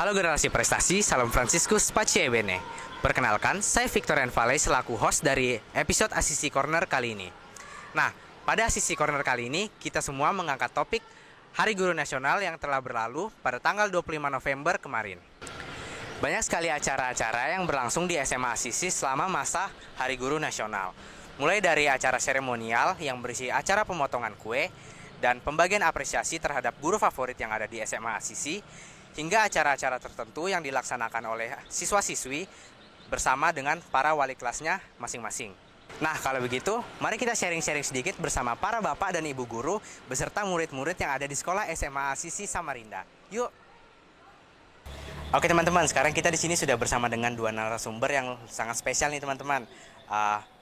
Halo generasi prestasi, salam Franciscus Pace Bene. Perkenalkan, saya Victorian Valley selaku host dari episode Asisi Corner kali ini. Nah, pada Asisi Corner kali ini, kita semua mengangkat topik Hari Guru Nasional yang telah berlalu pada tanggal 25 November kemarin. Banyak sekali acara-acara yang berlangsung di SMA Asisi selama masa Hari Guru Nasional. Mulai dari acara seremonial yang berisi acara pemotongan kue dan pembagian apresiasi terhadap guru favorit yang ada di SMA Asisi, hingga acara-acara tertentu yang dilaksanakan oleh siswa-siswi bersama dengan para wali kelasnya masing-masing. Nah, kalau begitu, mari kita sharing-sharing sedikit bersama para bapak dan ibu guru beserta murid-murid yang ada di sekolah SMA Asisi Samarinda. Yuk. Oke teman-teman, sekarang kita di sini sudah bersama dengan dua narasumber yang sangat spesial nih teman-teman.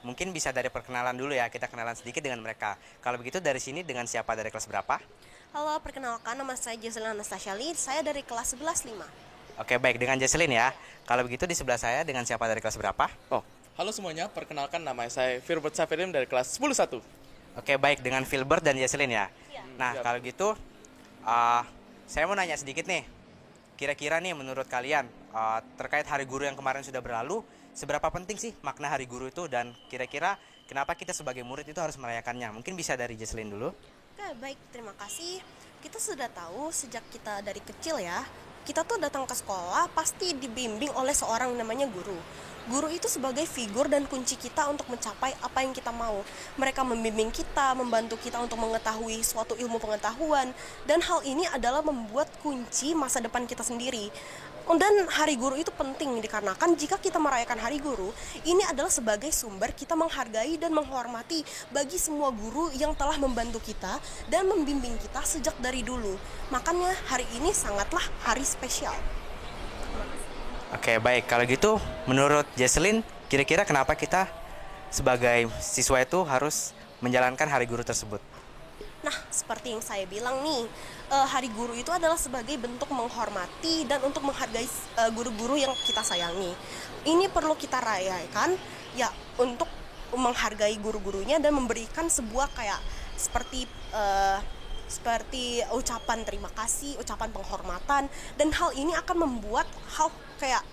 Mungkin bisa dari perkenalan dulu ya, kita kenalan sedikit dengan mereka. Kalau begitu dari sini dengan siapa, dari kelas berapa? Halo, perkenalkan nama saya Jesselyn Anastasia Lee, saya dari kelas 11-5. Oke, baik, dengan Jesselyn ya. Kalau begitu di sebelah saya dengan siapa, dari kelas berapa? Halo semuanya, perkenalkan nama saya Filbert Safirim dari kelas 10-1. Oke, baik, dengan Filbert dan Jesselyn ya. Iya. Nah, kalau gitu saya mau nanya sedikit nih. Kira-kira nih menurut kalian terkait Hari Guru yang kemarin sudah berlalu, seberapa penting sih makna Hari Guru itu, dan kira-kira kenapa kita sebagai murid itu harus merayakannya? Mungkin bisa dari Jesselyn dulu. Oke, baik, terima kasih. Kita sudah tahu sejak kita dari kecil ya, kita tuh datang ke sekolah pasti dibimbing oleh seorang namanya guru. Guru itu sebagai figur dan kunci kita untuk mencapai apa yang kita mau. Mereka membimbing kita, membantu kita untuk mengetahui suatu ilmu pengetahuan, dan hal ini adalah membuat kunci masa depan kita sendiri. Dan Hari Guru itu penting dikarenakan jika kita merayakan Hari Guru, ini adalah sebagai sumber kita menghargai dan menghormati bagi semua guru yang telah membantu kita dan membimbing kita sejak dari dulu. Makanya hari ini sangatlah hari spesial. Oke, baik. Kalau gitu, menurut Jesselyn, kira-kira kenapa kita sebagai siswa itu harus menjalankan Hari Guru tersebut? Nah, seperti yang saya bilang nih, Hari Guru itu adalah sebagai bentuk menghormati dan untuk menghargai guru-guru yang kita sayangi. Ini perlu kita rayakan ya, untuk menghargai guru-gurunya dan memberikan sebuah kayak seperti ucapan terima kasih, ucapan penghormatan, dan hal ini akan membuat hal kayak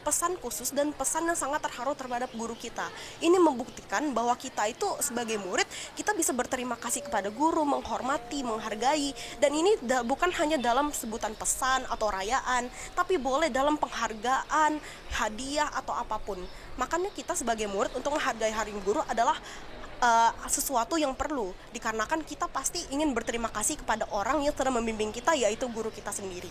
pesan khusus dan pesan yang sangat terharu terhadap guru kita. Ini membuktikan bahwa kita itu sebagai murid, kita bisa berterima kasih kepada guru, menghormati, menghargai, dan ini bukan hanya dalam sebutan pesan atau rayaan, tapi boleh dalam penghargaan, hadiah atau apapun. Makanya kita sebagai murid untuk menghargai Hari Guru adalah sesuatu yang perlu, dikarenakan kita pasti ingin berterima kasih kepada orang yang telah membimbing kita, yaitu guru kita sendiri.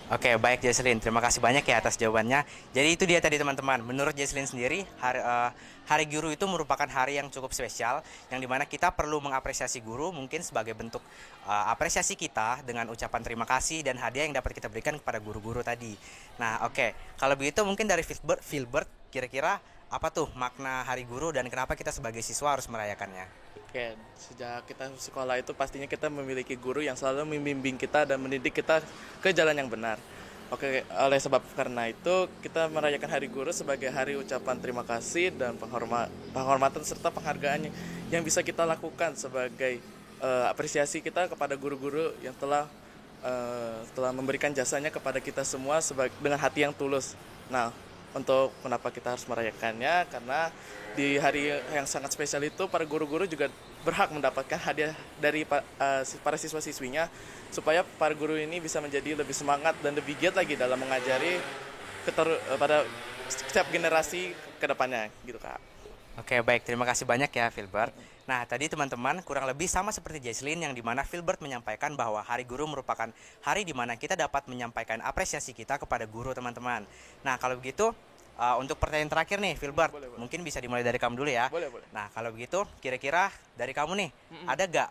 Oke, baik Jesselyn, terima kasih banyak ya atas jawabannya. Jadi itu dia tadi teman-teman. Menurut Jesselyn sendiri, Hari Guru itu merupakan hari yang cukup spesial, yang dimana kita perlu mengapresiasi guru mungkin sebagai bentuk apresiasi kita dengan ucapan terima kasih dan hadiah yang dapat kita berikan kepada guru-guru tadi. Nah, oke, kalau begitu mungkin dari Filbert, kira-kira apa tuh makna Hari Guru dan kenapa kita sebagai siswa harus merayakannya? Oke, sejak kita sekolah itu pastinya kita memiliki guru yang selalu membimbing kita dan mendidik kita ke jalan yang benar. Oke, oleh sebab karena itu kita merayakan Hari Guru sebagai hari ucapan terima kasih dan penghormatan serta penghargaan yang bisa kita lakukan sebagai apresiasi kita kepada guru-guru yang telah memberikan jasanya kepada kita semua dengan hati yang tulus. Nah, untuk kenapa kita harus merayakannya, karena di hari yang sangat spesial itu para guru-guru juga berhak mendapatkan hadiah dari para siswa-siswinya, supaya para guru ini bisa menjadi lebih semangat dan lebih giat lagi dalam mengajari pada setiap generasi ke depannya gitu, Kak. Oke, baik, terima kasih banyak ya Filbert. Nah, tadi teman-teman kurang lebih sama seperti Jesselyn, yang dimana Filbert menyampaikan bahwa Hari Guru merupakan hari dimana kita dapat menyampaikan apresiasi kita kepada guru teman-teman. Nah, kalau begitu untuk pertanyaan terakhir nih Filbert, boleh. Mungkin bisa dimulai dari kamu dulu ya. Boleh. Nah, kalau begitu kira-kira dari kamu nih, ada gak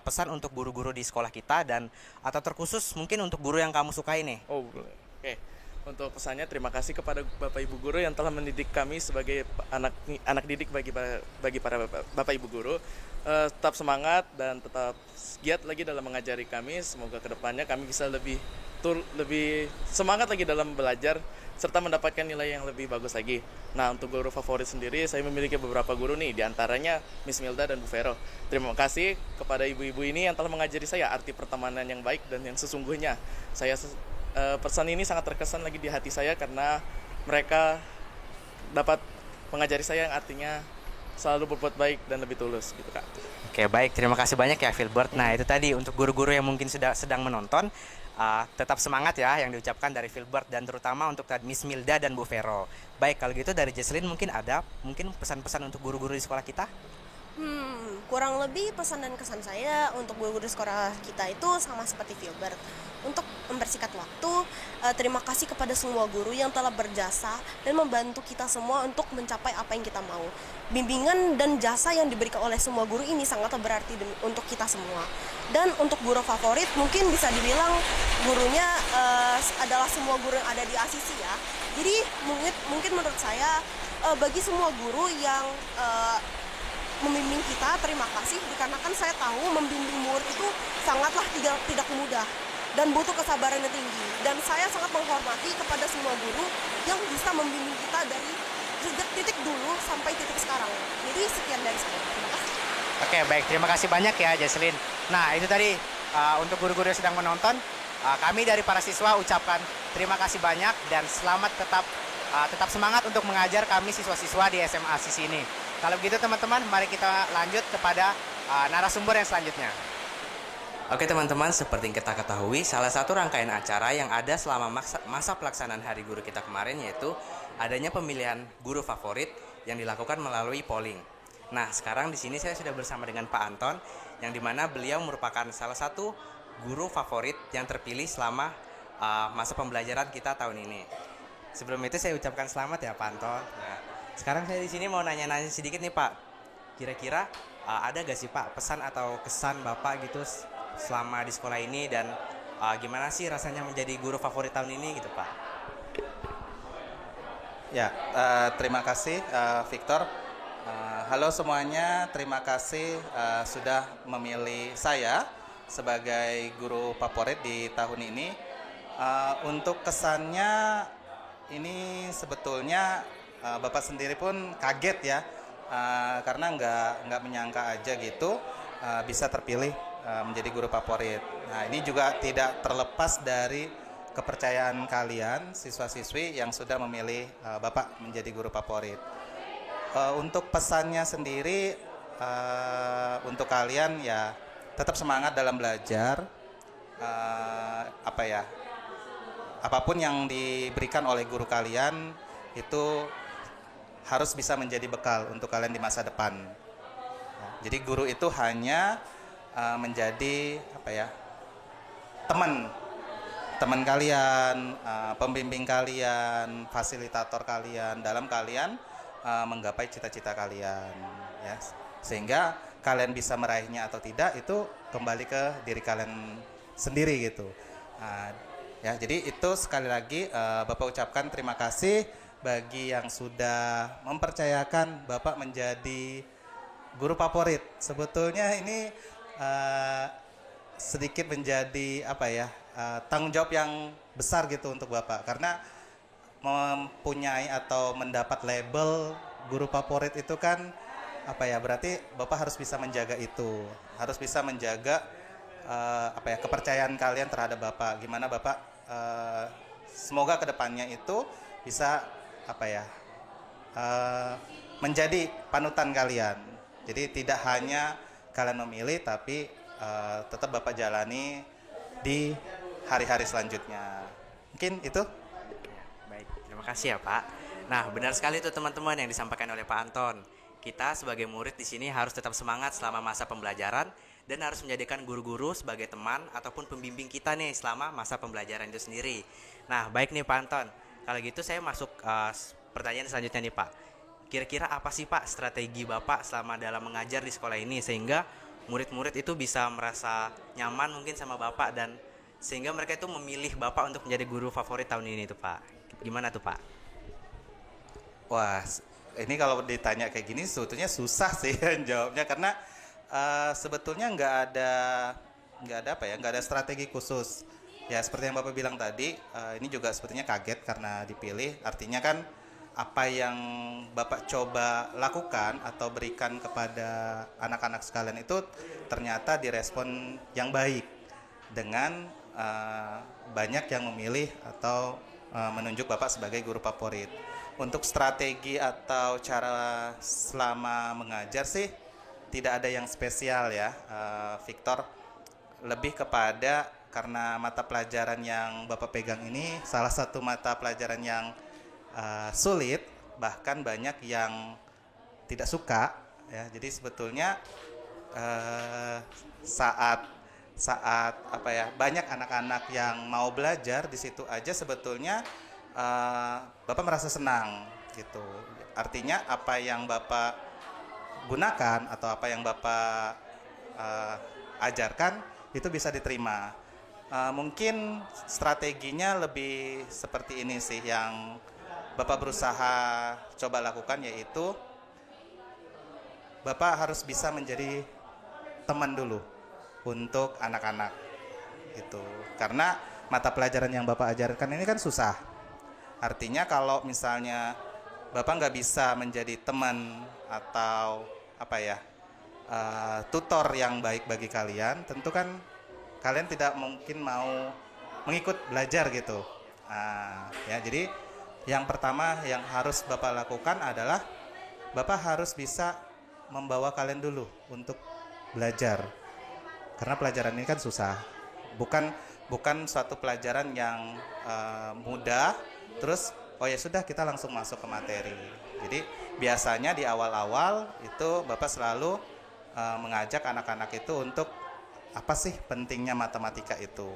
pesan untuk guru-guru di sekolah kita, dan atau terkhusus mungkin untuk guru yang kamu sukai nih? Oh, boleh. Oke. Untuk pesannya, terima kasih kepada Bapak Ibu Guru yang telah mendidik kami sebagai anak didik bagi para Bapak Ibu Guru. Tetap semangat dan tetap giat lagi dalam mengajari kami. Semoga kedepannya kami bisa lebih semangat lagi dalam belajar serta mendapatkan nilai yang lebih bagus lagi. Nah, untuk guru favorit sendiri, saya memiliki beberapa guru nih, diantaranya Miss Milda dan Bu Vero. Terima kasih kepada ibu-ibu ini yang telah mengajari saya arti pertemanan yang baik dan yang sesungguhnya. Saya Pesan ini sangat terkesan lagi di hati saya karena mereka dapat mengajari saya yang artinya selalu berbuat baik dan lebih tulus gitu Kak. Oke, baik. Terima kasih banyak ya, Filbert. Nah, itu tadi untuk guru-guru yang mungkin sudah sedang menonton, tetap semangat ya yang diucapkan dari Filbert dan terutama untuk Miss Milda dan Bu Vero. Baik, kalau gitu dari Jesslyn mungkin ada pesan-pesan untuk guru-guru di sekolah kita? Kurang lebih pesan dan kesan saya untuk guru-guru sekolah kita itu sama seperti Filbert. Untuk mempersingkat waktu, terima kasih kepada semua guru yang telah berjasa dan membantu kita semua untuk mencapai apa yang kita mau. Bimbingan dan jasa yang diberikan oleh semua guru ini sangat berarti untuk kita semua. Dan untuk guru favorit mungkin bisa dibilang gurunya adalah semua guru yang ada di ASISI ya. Jadi mungkin menurut saya bagi semua guru yang membimbing kita, terima kasih dikarenakan saya tahu membimbing murid itu sangatlah tidak mudah dan butuh kesabaran yang tinggi, dan saya sangat menghormati kepada semua guru yang bisa membimbing kita dari sejak titik dulu sampai titik sekarang. Jadi sekian dari saya. Terima kasih. Oke, baik. Terima kasih banyak ya, Jesslyn. Nah, itu tadi untuk guru-guru yang sedang menonton, kami dari para siswa ucapkan terima kasih banyak dan selamat tetap semangat untuk mengajar kami siswa-siswa di SMA ASISI ini. Kalau begitu teman-teman, mari kita lanjut kepada narasumber yang selanjutnya. Oke teman-teman, seperti yang kita ketahui, salah satu rangkaian acara yang ada selama masa pelaksanaan Hari Guru kita kemarin yaitu adanya pemilihan guru favorit yang dilakukan melalui polling. Nah, sekarang di sini saya sudah bersama dengan Pak Anton, yang dimana beliau merupakan salah satu guru favorit yang terpilih selama masa pembelajaran kita tahun ini. Sebelum itu saya ucapkan selamat ya Pak Anton. Nah, sekarang saya di sini mau nanya-nanya sedikit nih Pak. Kira-kira ada gak sih Pak pesan atau kesan Bapak gitu selama di sekolah ini, dan gimana sih rasanya menjadi guru favorit tahun ini gitu Pak? Ya, terima kasih Victor. Halo semuanya, terima kasih sudah memilih saya sebagai guru favorit di tahun ini. Untuk kesannya ini sebetulnya Bapak sendiri pun kaget ya, karena nggak menyangka aja gitu bisa terpilih menjadi guru favorit. Nah, ini juga tidak terlepas dari kepercayaan kalian siswa-siswi yang sudah memilih Bapak menjadi guru favorit. Untuk pesannya sendiri untuk kalian ya tetap semangat dalam belajar. Apapun yang diberikan oleh guru kalian itu harus bisa menjadi bekal untuk kalian di masa depan. Jadi guru itu hanya menjadi teman kalian, pembimbing kalian, fasilitator kalian dalam kalian menggapai cita-cita kalian, ya. Sehingga kalian bisa meraihnya atau tidak itu kembali ke diri kalian sendiri gitu. Ya, jadi itu sekali lagi Bapak ucapkan terima kasih bagi yang sudah mempercayakan Bapak menjadi guru favorit. Sebetulnya ini sedikit menjadi tanggung jawab yang besar gitu untuk Bapak, karena mempunyai atau mendapat label guru favorit itu kan berarti Bapak harus bisa menjaga itu, harus bisa menjaga kepercayaan kalian terhadap Bapak. Gimana Bapak semoga kedepannya itu bisa menjadi panutan kalian. Jadi tidak hanya kalian memilih, tapi tetap Bapak jalani di hari-hari selanjutnya. Mungkin itu. Baik, terima kasih ya Pak. Nah, benar sekali itu teman-teman yang disampaikan oleh Pak Anton. Kita sebagai murid di sini harus tetap semangat selama masa pembelajaran dan harus menjadikan guru-guru sebagai teman ataupun pembimbing kita nih selama masa pembelajaran itu sendiri. Nah, baik nih Pak Anton. Kalau gitu saya masuk pertanyaan selanjutnya nih Pak. Kira-kira apa sih Pak strategi Bapak selama dalam mengajar di sekolah ini sehingga murid-murid itu bisa merasa nyaman mungkin sama Bapak dan sehingga mereka itu memilih Bapak untuk menjadi guru favorit tahun ini tuh Pak. Gimana tuh Pak? Wah, ini kalau ditanya kayak gini sebetulnya susah sih jawabnya, karena sebetulnya nggak ada strategi khusus. Ya seperti yang Bapak bilang tadi, ini juga sebetulnya kaget karena dipilih. Artinya kan apa yang Bapak coba lakukan atau berikan kepada anak-anak sekalian itu ternyata direspon yang baik dengan banyak yang memilih atau menunjuk Bapak sebagai guru favorit. Untuk strategi atau cara selama mengajar sih tidak ada yang spesial ya, Victor. Lebih kepada karena mata pelajaran yang Bapak pegang ini salah satu mata pelajaran yang sulit, bahkan banyak yang tidak suka ya. Jadi sebetulnya saat apa ya, banyak anak-anak yang mau belajar di situ aja sebetulnya Bapak merasa senang gitu. Artinya apa yang Bapak gunakan atau apa yang Bapak ajarkan itu bisa diterima. Mungkin strateginya lebih seperti ini sih yang Bapak berusaha coba lakukan, yaitu Bapak harus bisa menjadi teman dulu untuk anak-anak itu. Karena mata pelajaran yang Bapak ajarkan ini kan susah. Artinya kalau misalnya Bapak nggak bisa menjadi teman atau apa ya, tutor yang baik bagi kalian, tentu kan kalian tidak mungkin mau mengikut belajar gitu. Ya, jadi yang pertama yang harus Bapak lakukan adalah Bapak harus bisa membawa kalian dulu untuk belajar. Karena pelajaran ini kan susah. Bukan suatu pelajaran yang mudah, terus oh ya sudah kita langsung masuk ke materi. Jadi biasanya di awal-awal itu Bapak selalu mengajak anak-anak itu untuk apa sih pentingnya matematika itu,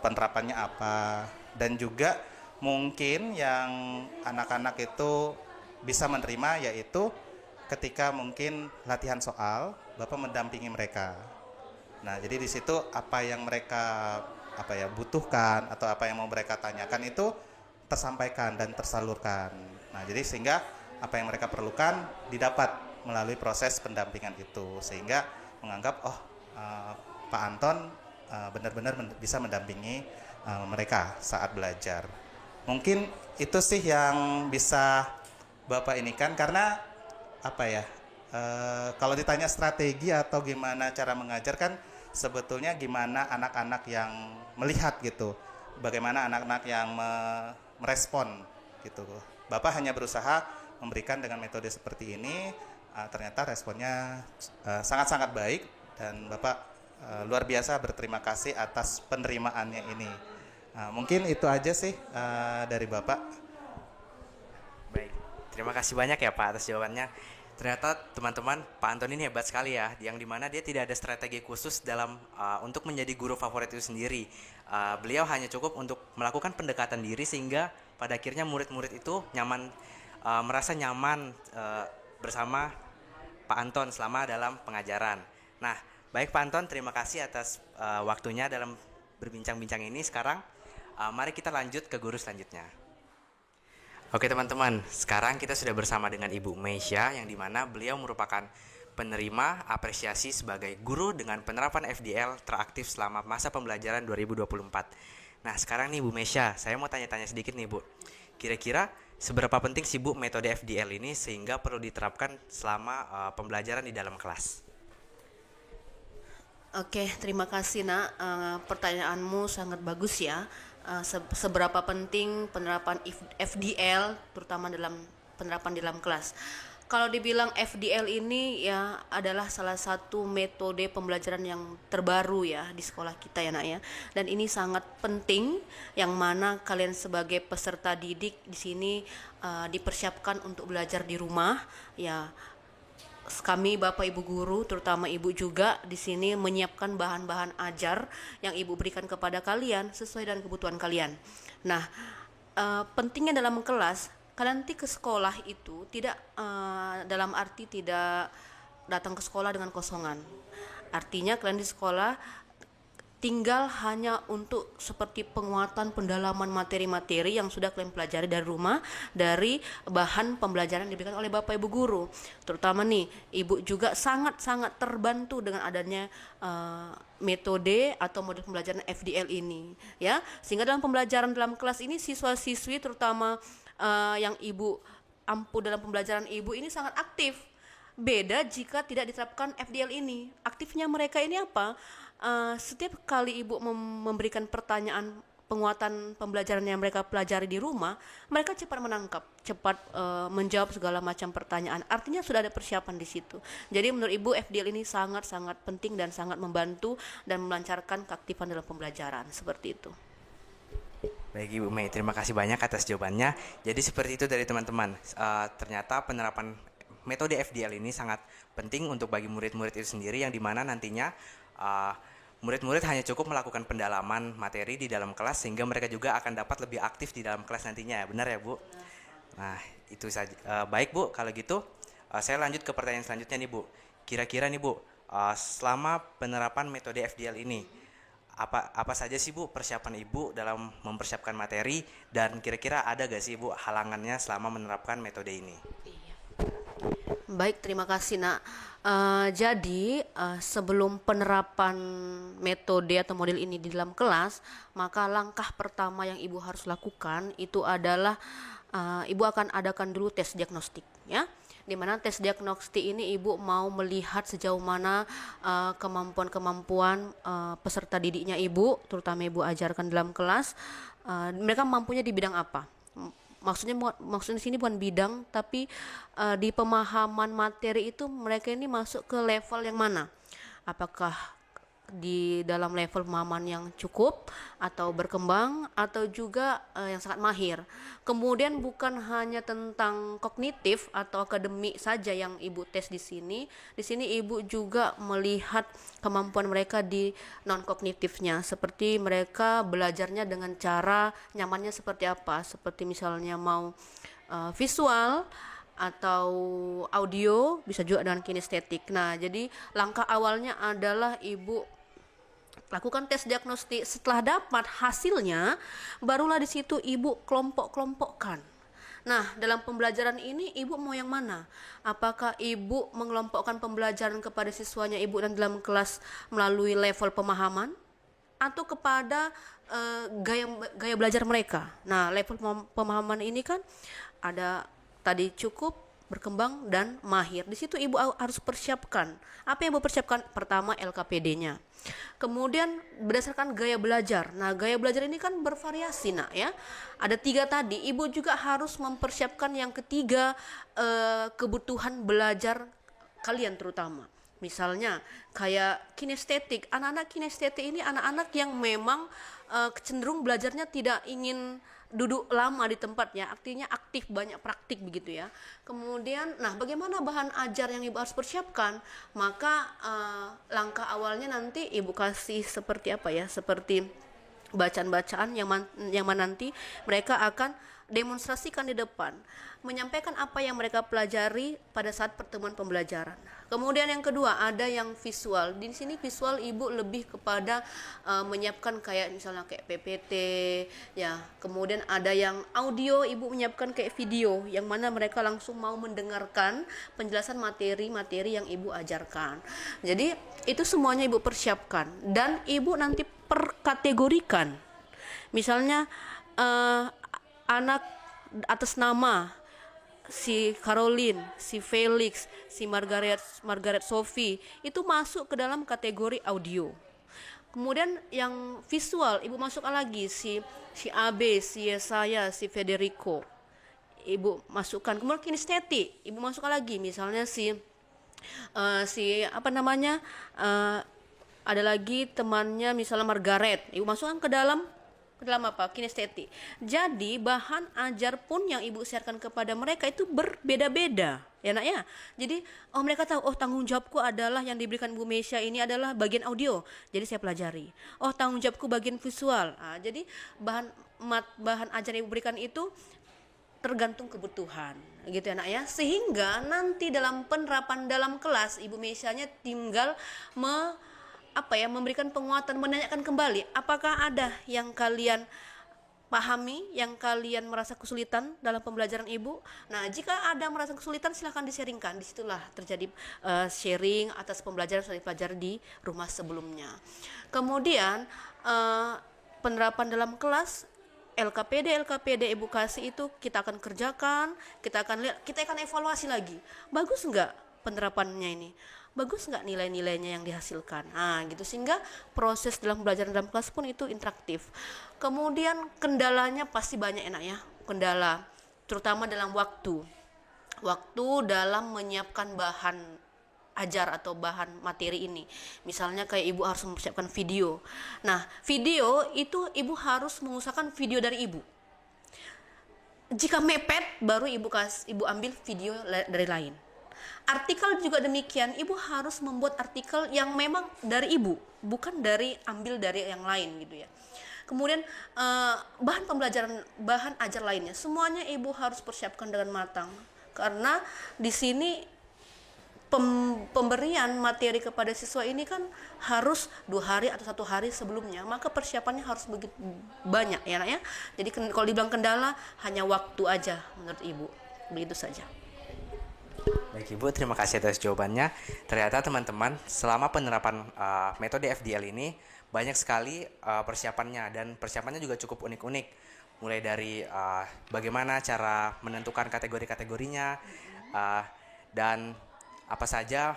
penerapannya apa, dan juga mungkin yang anak-anak itu bisa menerima yaitu ketika mungkin latihan soal Bapak mendampingi mereka. Nah, jadi di situ apa yang mereka butuhkan atau apa yang mau mereka tanyakan itu tersampaikan dan tersalurkan. Nah, jadi sehingga apa yang mereka perlukan didapat melalui proses pendampingan itu, sehingga menganggap Pak Anton benar-benar bisa mendampingi mereka saat belajar. Mungkin itu sih yang bisa Bapak ini kan, karena apa ya, kalau ditanya strategi atau gimana cara mengajar kan sebetulnya gimana anak-anak yang melihat gitu, bagaimana anak-anak yang merespon gitu. Bapak hanya berusaha memberikan dengan metode seperti ini, ternyata responnya sangat-sangat baik, dan Bapak luar biasa berterima kasih atas penerimaannya ini. Mungkin itu aja sih dari Bapak. Baik, terima kasih banyak ya Pak atas jawabannya. Ternyata teman-teman, Pak Anton ini hebat sekali ya, yang dimana dia tidak ada strategi khusus dalam untuk menjadi guru favorit itu sendiri. Beliau hanya cukup untuk melakukan pendekatan diri sehingga pada akhirnya murid-murid itu merasa nyaman bersama Pak Anton selama dalam pengajaran. Nah, baik Pak Anton, terima kasih atas waktunya dalam berbincang-bincang ini. Sekarang mari kita lanjut ke guru selanjutnya. Oke teman-teman, sekarang kita sudah bersama dengan Ibu Meisha, yang dimana beliau merupakan penerima apresiasi sebagai guru dengan penerapan FDL teraktif selama masa pembelajaran 2024. Nah sekarang nih Bu Meisha, saya mau tanya-tanya sedikit nih Bu. Kira-kira seberapa penting sih Bu metode FDL ini sehingga perlu diterapkan selama pembelajaran di dalam kelas? Oke, terima kasih Nak. Pertanyaanmu sangat bagus ya. Seberapa penting penerapan FDL terutama dalam penerapan di dalam kelas. Kalau dibilang FDL ini ya adalah salah satu metode pembelajaran yang terbaru ya di sekolah kita ya Nak ya. Dan ini sangat penting, yang mana kalian sebagai peserta didik di sini dipersiapkan untuk belajar di rumah ya. Kami Bapak Ibu guru, terutama Ibu juga di sini menyiapkan bahan-bahan ajar yang Ibu berikan kepada kalian sesuai dengan kebutuhan kalian. Nah, pentingnya dalam kelas, kalian nanti ke sekolah itu tidak dalam arti tidak datang ke sekolah dengan kosongan. Artinya kalian di sekolah tinggal hanya untuk seperti penguatan pendalaman materi-materi yang sudah kalian pelajari dari rumah, dari bahan pembelajaran yang diberikan oleh Bapak Ibu guru. Terutama nih, Ibu juga sangat-sangat terbantu dengan adanya metode atau model pembelajaran FDL ini ya. Sehingga dalam pembelajaran dalam kelas ini siswa-siswi terutama yang Ibu ampu dalam pembelajaran Ibu ini sangat aktif. Beda jika tidak diterapkan FDL ini. Aktifnya mereka ini apa? setiap kali ibu memberikan pertanyaan penguatan pembelajaran yang mereka pelajari di rumah, mereka cepat menangkap, cepat menjawab segala macam pertanyaan. Artinya sudah ada persiapan di situ. Jadi menurut ibu FDL ini sangat-sangat penting dan sangat membantu dan melancarkan keaktifan dalam pembelajaran, seperti itu. Baik Ibu Mei, terima kasih banyak atas jawabannya. Jadi seperti itu dari teman-teman. Ternyata penerapan metode FDL ini sangat penting untuk bagi murid-murid itu sendiri, yang dimana nantinya murid-murid hanya cukup melakukan pendalaman materi di dalam kelas, sehingga mereka juga akan dapat lebih aktif di dalam kelas nantinya. Benar ya Bu? Nah itu saja. Baik Bu, kalau gitu saya lanjut ke pertanyaan selanjutnya nih Bu. Kira-kira nih Bu, selama penerapan metode FDL ini, apa saja sih Bu persiapan Ibu dalam mempersiapkan materi, dan kira-kira ada gak sih Bu halangannya selama menerapkan metode ini? Baik, terima kasih Nak. Jadi sebelum penerapan metode atau model ini di dalam kelas, maka langkah pertama yang Ibu harus lakukan itu adalah Ibu akan adakan dulu tes diagnostik, ya. Di mana tes diagnostik ini Ibu mau melihat sejauh mana kemampuan-kemampuan peserta didiknya Ibu, terutama Ibu ajarkan dalam kelas, mereka mampunya di bidang apa. Maksudnya di sini bukan bidang, tapi di pemahaman materi itu mereka ini masuk ke level yang mana? Apakah di dalam level pemahaman yang cukup atau berkembang, atau juga yang sangat mahir. Kemudian bukan hanya tentang kognitif atau akademik saja yang Ibu tes di sini. Di sini Ibu juga melihat kemampuan mereka di non kognitifnya, seperti mereka belajarnya dengan cara nyamannya seperti apa, seperti misalnya mau visual atau audio, bisa juga dengan kinestetik. Nah, jadi langkah awalnya adalah Ibu lakukan tes diagnostik. Setelah dapat hasilnya, barulah di situ Ibu kelompok-kelompokkan. Nah, dalam pembelajaran ini Ibu mau yang mana? Apakah Ibu mengelompokkan pembelajaran kepada siswanya Ibu dan dalam kelas melalui level pemahaman, atau kepada gaya belajar mereka? Nah, level pemahaman ini kan ada tadi cukup, berkembang, dan mahir. Di situ Ibu harus persiapkan. Apa yang Ibu persiapkan? Pertama, LKPD-nya. Kemudian berdasarkan gaya belajar. Nah, gaya belajar ini kan bervariasi Nak, ya. Ada 3 tadi. Ibu juga harus mempersiapkan yang ketiga, kebutuhan belajar kalian terutama. Misalnya kayak kinestetik. Anak-anak kinestetik ini anak-anak yang memang cenderung belajarnya tidak ingin duduk lama di tempatnya, artinya aktif, banyak praktik begitu ya. Kemudian, nah bagaimana bahan ajar yang Ibu harus persiapkan? Maka langkah awalnya nanti Ibu kasih seperti apa ya, seperti bacaan-bacaan yang mana nanti mereka akan demonstrasikan di depan, menyampaikan apa yang mereka pelajari pada saat pertemuan pembelajaran. Kemudian yang kedua ada yang visual. Di sini visual Ibu lebih kepada menyiapkan kayak misalnya kayak PPT ya. Kemudian ada yang audio, Ibu menyiapkan kayak video yang mana mereka langsung mau mendengarkan penjelasan materi-materi yang Ibu ajarkan. Jadi itu semuanya Ibu persiapkan dan Ibu nanti perkategorikan. Misalnya anak atas nama si Caroline, si Felix, si Margaret Sophie itu masuk ke dalam kategori audio. Kemudian yang visual Ibu masukkan lagi si AB, si Yesaya, si Federico. Ibu masukkan. Kemudian kinestetik Ibu masukkan lagi, misalnya si apa namanya? Ada lagi temannya misalnya Margaret. Ibu masukkan ke dalam apa? Kinestetik. Jadi bahan ajar pun yang Ibu siarkan kepada mereka itu berbeda-beda, ya Nak ya. Jadi mereka tahu, tanggung jawabku adalah yang diberikan Bu Mesya ini adalah bagian audio. Jadi saya pelajari. Tanggung jawabku bagian visual. Jadi bahan ajar yang Ibu berikan itu tergantung kebutuhan, gitu ya Nak ya. Sehingga nanti dalam penerapan dalam kelas Ibu Mesyanya tinggal memberikan penguatan, menanyakan kembali apakah ada yang kalian pahami, yang kalian merasa kesulitan dalam pembelajaran Ibu. Nah, jika ada merasa kesulitan silahkan di-sharingkan. Disitulah terjadi sharing atas pembelajaran yang dipelajari di rumah sebelumnya. Kemudian penerapan dalam kelas LKPD Ibu kasih itu kita akan kerjakan, kita akan lihat, kita akan evaluasi lagi. Bagus enggak penerapannya ini? bagus nggak nilai-nilainya yang dihasilkan. Nah gitu, sehingga proses dalam pembelajaran dalam kelas pun itu interaktif. Kemudian kendalanya pasti banyak enak ya, kendala terutama dalam waktu dalam menyiapkan bahan ajar atau bahan materi ini. Misalnya kayak ibu harus mempersiapkan video. Nah video itu ibu harus mengusahakan video dari ibu. Jika mepet baru ibu ambil video dari lain. Artikel juga demikian, ibu harus membuat artikel yang memang dari ibu, bukan ambil dari yang lain gitu ya. Kemudian bahan pembelajaran, bahan ajar lainnya, semuanya ibu harus persiapkan dengan matang. Karena di sini pemberian materi kepada siswa ini kan harus 2 hari atau 1 hari sebelumnya, maka persiapannya harus begitu banyak ya nak ya. Jadi kalau dibilang kendala hanya waktu aja menurut ibu, begitu saja. Baik Ibu, terima kasih atas jawabannya. Ternyata teman-teman, selama penerapan metode FDL ini banyak sekali persiapannya, dan persiapannya juga cukup unik-unik. Mulai dari bagaimana cara menentukan kategori-kategorinya, dan apa saja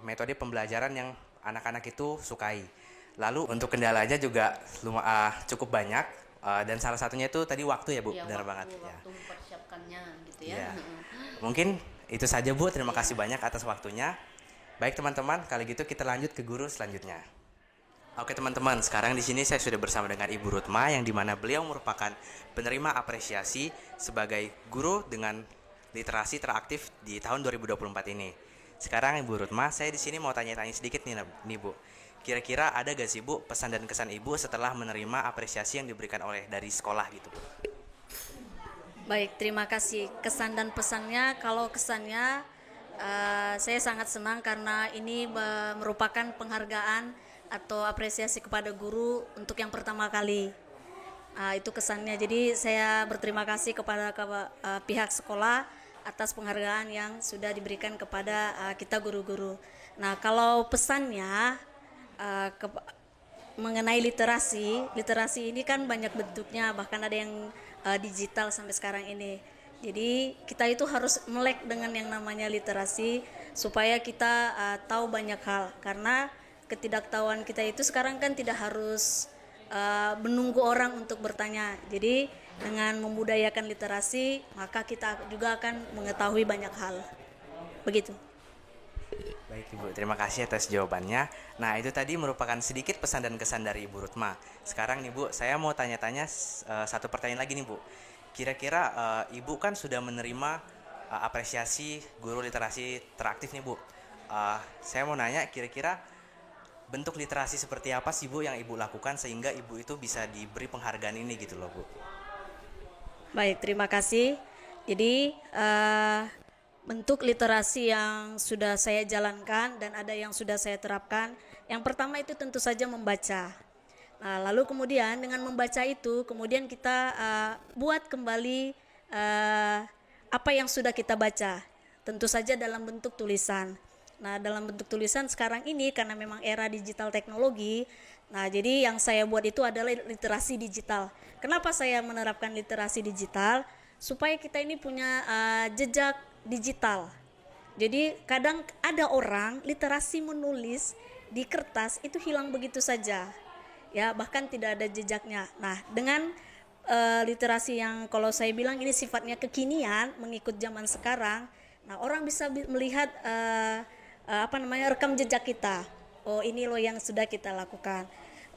metode pembelajaran yang anak-anak itu sukai. Lalu untuk kendalanya juga cukup banyak, dan salah satunya itu tadi waktu ya Bu, benar banget. Waktu mempersiapkannya gitu ya. Mungkin itu saja Bu, terima kasih banyak atas waktunya. Baik teman-teman, kalau gitu kita lanjut ke guru selanjutnya. Oke teman-teman, sekarang di sini saya sudah bersama dengan Ibu Rutma, yang dimana beliau merupakan penerima apresiasi sebagai guru dengan literasi teraktif di tahun 2024 ini. Sekarang Ibu Rutma, saya di sini mau tanya-tanya sedikit nih Bu. Kira-kira ada gak sih Bu pesan dan kesan Ibu setelah menerima apresiasi yang diberikan dari sekolah gitu Bu? Baik, terima kasih. Kesan dan pesannya, kalau kesannya saya sangat senang karena ini merupakan penghargaan atau apresiasi kepada guru untuk yang pertama kali. Itu kesannya. Jadi saya berterima kasih kepada pihak sekolah atas penghargaan yang sudah diberikan kepada kita guru-guru. Nah, kalau pesannya mengenai literasi ini kan banyak bentuknya, bahkan ada yang digital sampai sekarang ini. Jadi kita itu harus melek dengan yang namanya literasi supaya kita tahu banyak hal, karena ketidaktahuan kita itu sekarang kan tidak harus menunggu orang untuk bertanya. Jadi dengan membudayakan literasi maka kita juga akan mengetahui banyak hal. Begitu. Baik Ibu, terima kasih atas jawabannya. Nah itu tadi merupakan sedikit pesan dan kesan dari Ibu Rutma. Sekarang nih Bu, saya mau tanya-tanya satu pertanyaan lagi nih Bu. Kira-kira Ibu kan sudah menerima apresiasi guru literasi teraktif nih Bu. Saya mau nanya, kira-kira bentuk literasi seperti apa sih Bu yang Ibu lakukan sehingga Ibu itu bisa diberi penghargaan ini gitu loh Bu? Baik, terima kasih. Jadi bentuk literasi yang sudah saya jalankan dan ada yang sudah saya terapkan. Yang pertama itu tentu saja membaca. Nah, lalu kemudian dengan membaca itu, kemudian kita buat kembali apa yang sudah kita baca. Tentu saja dalam bentuk tulisan. Nah, dalam bentuk tulisan sekarang ini karena memang era digital teknologi, nah jadi yang saya buat itu adalah literasi digital. Kenapa saya menerapkan literasi digital? Supaya kita ini punya jejak digital. Jadi kadang ada orang literasi menulis di kertas itu hilang begitu saja, ya bahkan tidak ada jejaknya. Nah dengan literasi yang kalau saya bilang ini sifatnya kekinian, mengikut zaman sekarang, nah orang bisa melihat rekam jejak kita. Oh ini loh yang sudah kita lakukan.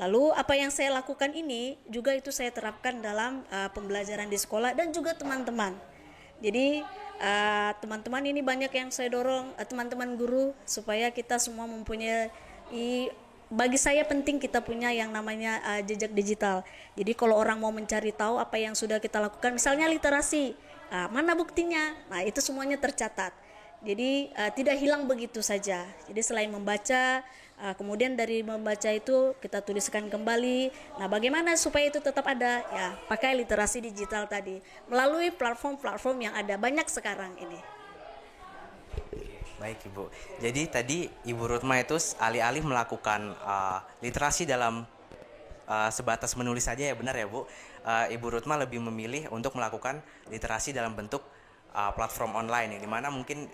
Lalu apa yang saya lakukan ini juga itu saya terapkan dalam pembelajaran di sekolah dan juga teman-teman. Jadi teman-teman ini banyak yang saya dorong, teman-teman guru, supaya kita semua mempunyai, bagi saya penting kita punya yang namanya jejak digital. Jadi kalau orang mau mencari tahu apa yang sudah kita lakukan, misalnya literasi, mana buktinya? Nah itu semuanya tercatat. Jadi tidak hilang begitu saja. Jadi selain membaca, kemudian dari membaca itu kita tuliskan kembali. Nah, bagaimana supaya itu tetap ada? Ya, pakai literasi digital tadi melalui platform-platform yang ada banyak sekarang ini. Baik Ibu. Jadi tadi Ibu Rutma itu alih-alih melakukan literasi dalam sebatas menulis saja ya, benar ya Bu? Ibu Rutma lebih memilih untuk melakukan literasi dalam bentuk platform online yang dimana mungkin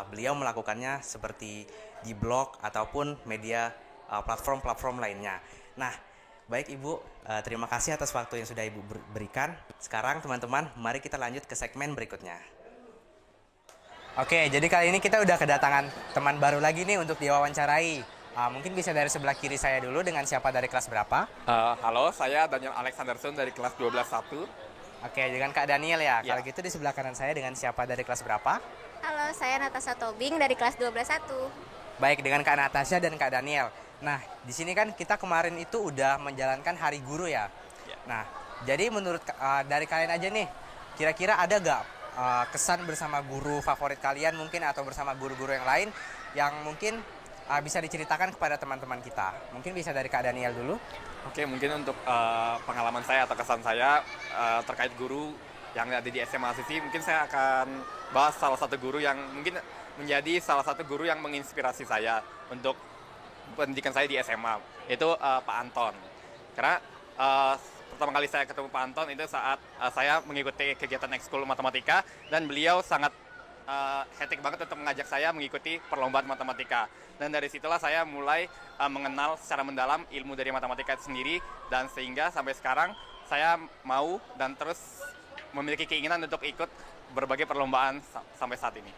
beliau melakukannya seperti di blog ataupun media platform-platform lainnya. Nah, baik Ibu, terima kasih atas waktu yang sudah Ibu berikan. Sekarang teman-teman, mari kita lanjut ke segmen berikutnya. Oke, jadi kali ini kita udah kedatangan teman baru lagi nih untuk diwawancarai. Mungkin bisa dari sebelah kiri saya dulu, dengan siapa dari kelas berapa? Halo, saya Daniel Alexanderson dari kelas 12-1. Oke, dengan Kak Daniel ya. Kalau gitu di sebelah kanan saya dengan siapa dari kelas berapa? Halo, saya Natasha Tobing dari kelas 12-1. Baik, dengan Kak Natasha dan Kak Daniel. Nah, di sini kan kita kemarin itu udah menjalankan Hari Guru ya. Nah, jadi menurut dari kalian aja nih, kira-kira ada gak kesan bersama guru favorit kalian mungkin atau bersama guru-guru yang lain yang mungkin bisa diceritakan kepada teman-teman kita? Mungkin bisa dari Kak Daniel dulu. Oke, mungkin untuk pengalaman saya atau kesan saya terkait guru yang ada di SMA Asisi, mungkin saya akan bahas salah satu guru yang mungkin menjadi salah satu guru yang menginspirasi saya untuk pendidikan saya di SMA, itu Pak Anton. Karena pertama kali saya ketemu Pak Anton itu saat saya mengikuti kegiatan ekskul matematika, dan beliau sangat hektik banget untuk mengajak saya mengikuti perlombaan matematika. Dan dari situlah saya mulai mengenal secara mendalam ilmu dari matematika itu sendiri, dan sehingga sampai sekarang saya mau dan terus memiliki keinginan untuk ikut berbagai perlombaan sampai saat ini.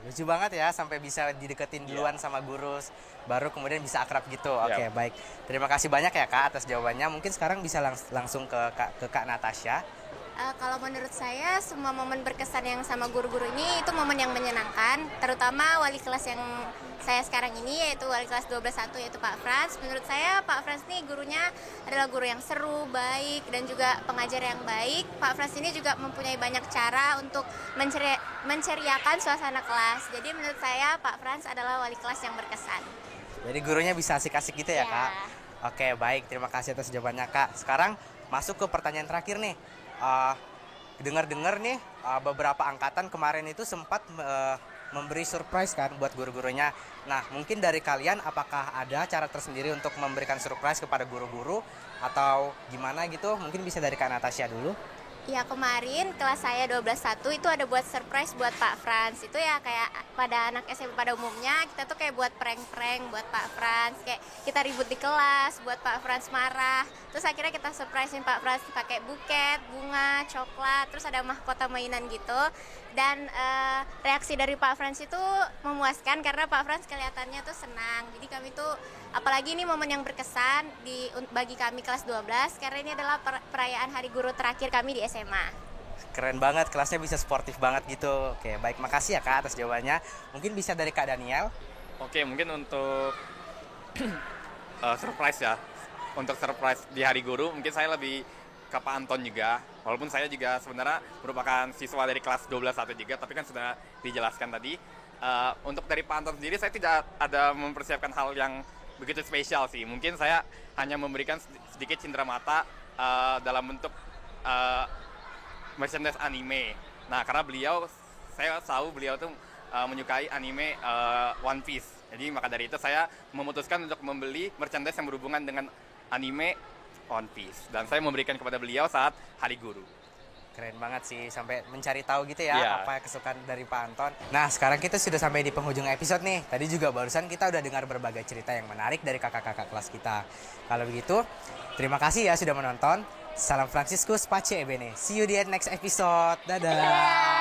Lucu banget ya, sampai bisa dideketin duluan sama guru, baru kemudian bisa akrab gitu. Oke, baik. Terima kasih banyak ya Kak atas jawabannya. Mungkin sekarang bisa langsung ke Kak Natasha. Kalau menurut saya, semua momen berkesan yang sama guru-guru ini itu momen yang menyenangkan, terutama wali kelas yang saya sekarang ini, yaitu wali kelas 12-1, yaitu Pak Frans. Menurut saya Pak Frans ini gurunya adalah guru yang seru, baik, dan juga pengajar yang baik. Pak Frans ini juga mempunyai banyak cara untuk menceriakan suasana kelas. Jadi menurut saya Pak Frans adalah wali kelas yang berkesan. Jadi gurunya bisa asik-asik gitu ya, Ya. Kak? Oke, baik. Terima kasih atas jawabannya, Kak. Sekarang masuk ke pertanyaan terakhir nih. Dengar-dengar nih, beberapa angkatan kemarin itu sempat memberi surprise kan buat guru-gurunya. Nah, mungkin dari kalian apakah ada cara tersendiri untuk memberikan surprise kepada guru-guru atau gimana gitu? Mungkin bisa dari Kak Natasha dulu. Ya, kemarin kelas saya 12-1 itu ada buat surprise buat Pak Frans. Itu ya kayak pada anak SMP pada umumnya, kita tuh kayak buat prank-prank buat Pak Frans. Kayak kita ribut di kelas buat Pak Frans marah. Terus akhirnya kita surprisein Pak Frans pakai buket, bunga, coklat, terus ada mahkota mainan gitu. Dan reaksi dari Pak Frans itu memuaskan karena Pak Frans kelihatannya tuh senang. Jadi kami tuh, apalagi ini momen yang berkesan bagi kami kelas 12 karena ini adalah perayaan Hari Guru terakhir kami di SMA. Keren banget, kelasnya bisa sportif banget gitu. Oke, baik. Makasih ya Kak atas jawabannya. Mungkin bisa dari Kak Daniel. Oke, mungkin untuk surprise ya. Untuk surprise di Hari Guru, mungkin saya lebih ke Pak Anton juga. Walaupun saya juga sebenarnya merupakan siswa dari kelas 12-1 juga, tapi kan sudah dijelaskan tadi. Untuk dari Pak Anton sendiri, saya tidak ada mempersiapkan hal yang begitu spesial sih. Mungkin saya hanya memberikan sedikit cindera mata dalam bentuk merchandise anime. Nah, karena saya tahu beliau tuh menyukai anime One Piece. Jadi maka dari itu saya memutuskan untuk membeli merchandise yang berhubungan dengan anime One Piece. Dan saya memberikan kepada beliau saat Hari Guru. Keren banget sih, sampai mencari tahu gitu ya Iya. apa kesukaan dari Pak Anton. Nah, sekarang kita sudah sampai di penghujung episode nih. Tadi juga barusan kita udah dengar berbagai cerita yang menarik dari kakak-kakak kelas kita. Kalau begitu, terima kasih ya sudah menonton. Salam Franciscus Pace Ebene. See you di next episode. Dadah.